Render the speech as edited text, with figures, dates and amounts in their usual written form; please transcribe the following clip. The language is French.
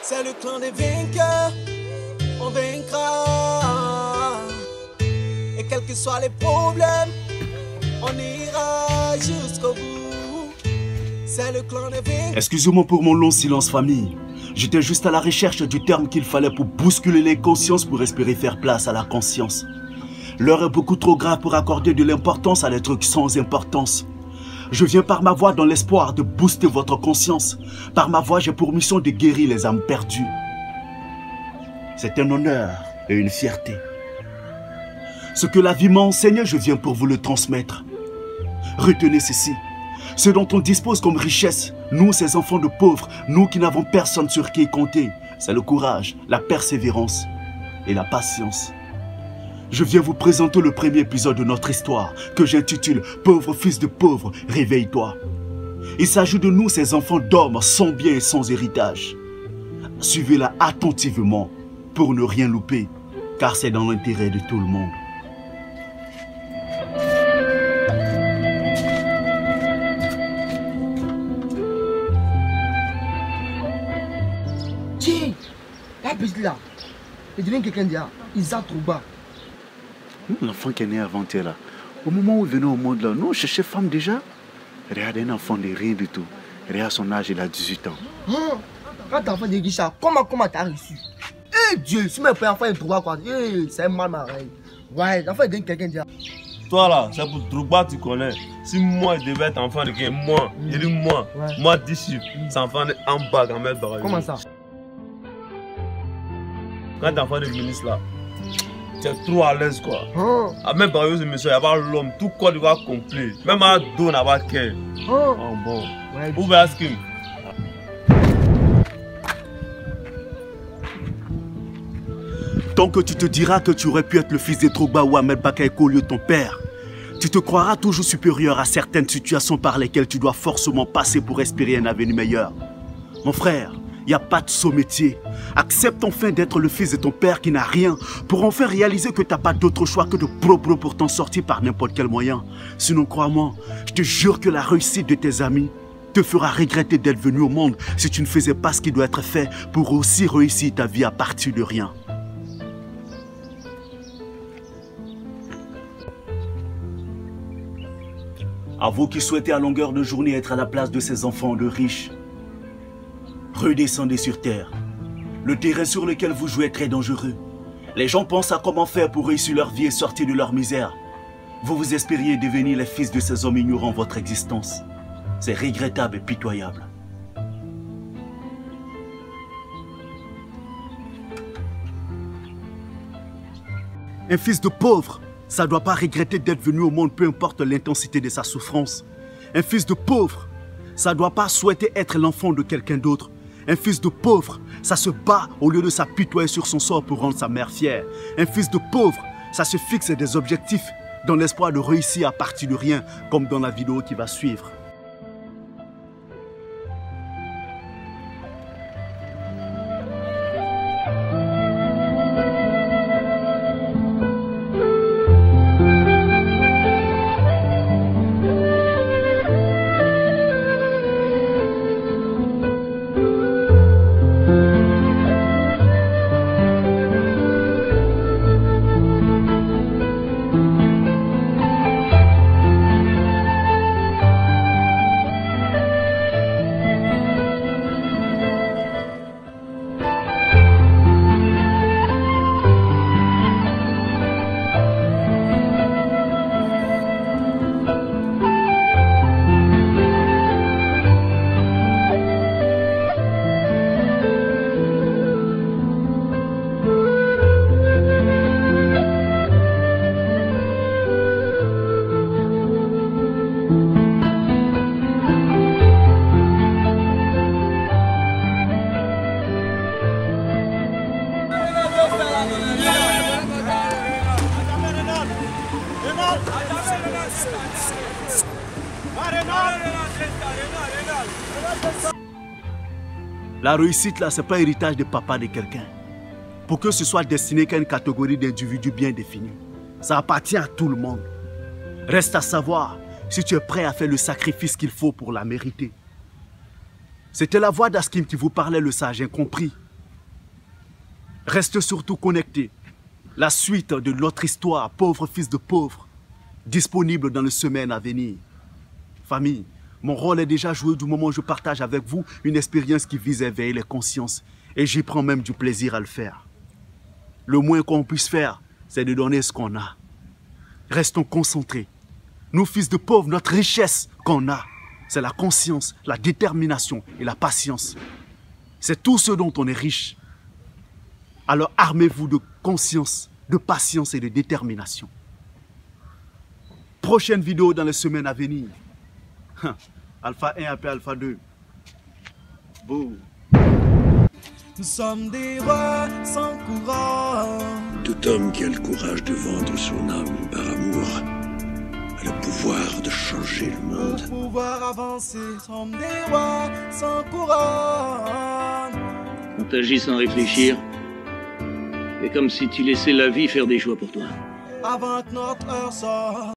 C'est le clan des vainqueurs, on vaincra. Et quels que soient les problèmes, on ira jusqu'au bout. C'est le clan des vainqueurs. Excusez-moi pour mon long silence, famille. J'étais juste à la recherche du terme qu'il fallait pour bousculer les consciences pour espérer faire place à la conscience. L'heure est beaucoup trop grave pour accorder de l'importance à des trucs sans importance. Je viens par ma voix dans l'espoir de booster votre conscience. Par ma voix, j'ai pour mission de guérir les âmes perdues. C'est un honneur et une fierté. Ce que la vie m'a enseigné, je viens pour vous le transmettre. Retenez ceci. Ce dont on dispose comme richesse, nous ces enfants de pauvres, nous qui n'avons personne sur qui compter, c'est le courage, la persévérance et la patience. Je viens vous présenter le premier épisode de notre histoire que j'intitule « Pauvre fils de pauvre, réveille-toi ». Il s'agit de nous, ces enfants d'hommes sans bien et sans héritage. Suivez-la attentivement pour ne rien louper, car c'est dans l'intérêt de tout le monde. Tiens, la bise là, il devient quelqu'un déjà, Isa Trouba. L'enfant qui est né avant-hier là, au moment où il venait au monde là, nous on cherchait femme déjà. Regarde un enfant de rien du tout. Regarde son âge, il a 18 ans. Quand t'as enfant de Guicha, comment t'as reçu? Eh Dieu, si mes frères enfants de Trouba quoi, c'est un mal marré. Ouais, l'enfant il devient quelqu'un déjà. Toi là, c'est pour Trouba tu connais. Si moi je devais être enfant de quelqu'un, moi, je dis moi, moi 10 chiffres, c'est enfant en bas quand même. Comment ça? Quand t'es enfant de ministre là, tu es trop à l'aise quoi. Même par exemple, monsieur, il n'y a pas l'homme, tout quoi il va complet. Même à dos n'a pas qu'elle. Oh bon. Où va ce qu'il? Tant que tu te diras que tu aurais pu être le fils de Trouba ou Ahmed Bakaïko au lieu de ton père, tu te croiras toujours supérieur à certaines situations par lesquelles tu dois forcément passer pour espérer un avenir meilleur. Mon frère, il n'y a pas de saut métier. Accepte enfin d'être le fils de ton père qui n'a rien pour enfin réaliser que tu n'as pas d'autre choix que de pro pour t'en sortir par n'importe quel moyen. Sinon, crois-moi, je te jure que la réussite de tes amis te fera regretter d'être venu au monde si tu ne faisais pas ce qui doit être fait pour aussi réussir ta vie à partir de rien. À vous qui souhaitez à longueur de journée être à la place de ces enfants de riches, redescendez sur terre. Le terrain sur lequel vous jouez est très dangereux. Les gens pensent à comment faire pour réussir leur vie et sortir de leur misère. Vous espériez devenir les fils de ces hommes ignorant votre existence. C'est regrettable et pitoyable. Un fils de pauvre, ça ne doit pas regretter d'être venu au monde, peu importe l'intensité de sa souffrance. Un fils de pauvre, ça ne doit pas souhaiter être l'enfant de quelqu'un d'autre. Un fils de pauvre, ça se bat au lieu de s'apitoyer sur son sort pour rendre sa mère fière. Un fils de pauvre, ça se fixe des objectifs dans l'espoir de réussir à partir de rien, comme dans la vidéo qui va suivre. La réussite là, c'est pas héritage de papa de quelqu'un. Pour que ce soit destiné qu'à une catégorie d'individus bien définie. Ça appartient à tout le monde. Reste à savoir si tu es prêt à faire le sacrifice qu'il faut pour la mériter. C'était la voix d'Askim qui vous parlait, le sage incompris. Reste surtout connecté. La suite de notre histoire, pauvre fils de pauvre, disponible dans les semaines à venir. Famille, mon rôle est déjà joué du moment où je partage avec vous une expérience qui vise à éveiller les consciences. Et j'y prends même du plaisir à le faire. Le moins qu'on puisse faire, c'est de donner ce qu'on a. Restons concentrés. Nous, fils de pauvres, notre richesse qu'on a, c'est la conscience, la détermination et la patience. C'est tout ce dont on est riche. Alors armez-vous de conscience, de patience et de détermination. Prochaine vidéo dans les semaines à venir. Alpha 1 après Alpha 2. Boum. Nous sommes des rois sans courage. Tout homme qui a le courage de vendre son âme par amour a le pouvoir de changer le monde. Pour pouvoir avancer, nous sommes des rois sans courage. On t'agit sans réfléchir. C'est comme si tu laissais la vie faire des choix pour toi. Avant que notre heure sorte.